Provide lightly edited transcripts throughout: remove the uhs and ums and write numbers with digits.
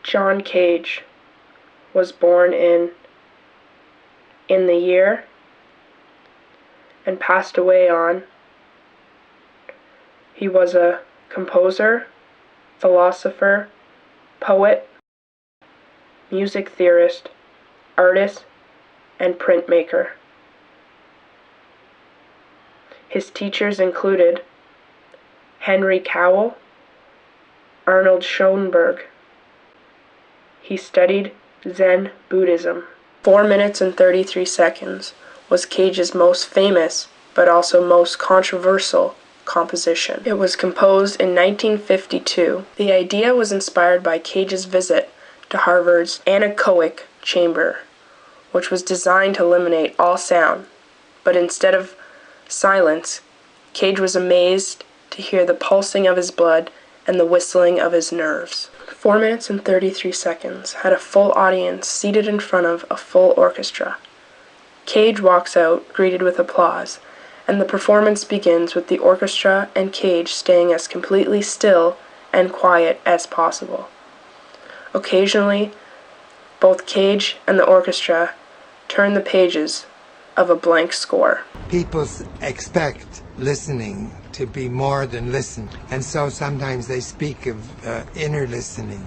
John Cage was born in the year and passed away on. He was a composer, philosopher, poet, music theorist, artist, and printmaker. His teachers included Henry Cowell, Arnold Schoenberg. He studied Zen Buddhism. 4 minutes and 33 seconds was Cage's most famous, but also most controversial composition. It was composed in 1952. The idea was inspired by Cage's visit to Harvard's anechoic chamber, which was designed to eliminate all sound. But instead of silence, Cage was amazed to hear the pulsing of his blood and the whistling of his nerves. 4 minutes and 33 seconds had a full audience seated in front of a full orchestra. Cage walks out, greeted with applause, and the performance begins with the orchestra and Cage staying as completely still and quiet as possible. Occasionally, both Cage and the orchestra turn the pages of a blank score. People expect listening to be more than listen, and so sometimes they speak of inner listening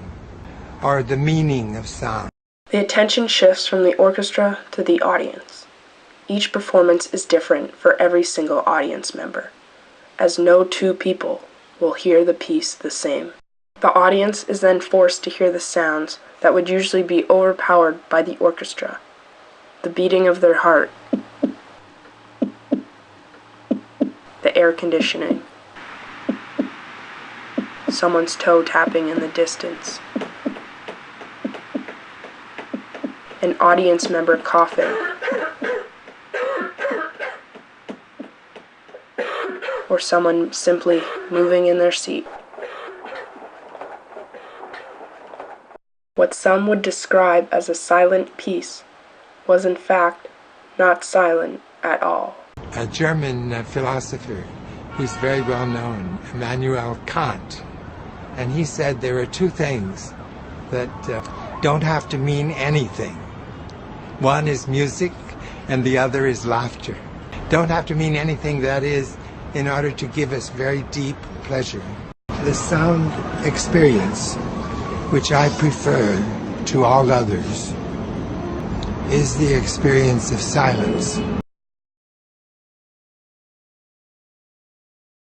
or the meaning of sound. The attention shifts from the orchestra to the audience. Each performance is different for every single audience member, as no two people will hear the piece the same. The audience is then forced to hear the sounds that would usually be overpowered by the orchestra. The beating of their heart, the air conditioning, someone's toe tapping in the distance, an audience member coughing, or someone simply moving in their seat. What some would describe as a silent piece was in fact not silent at all. A German philosopher who's very well known, Immanuel Kant, and he said there are two things that don't have to mean anything. One is music and the other is laughter. Don't have to mean anything, that is, in order to give us very deep pleasure. The sound experience, which I prefer to all others, is the experience of silence.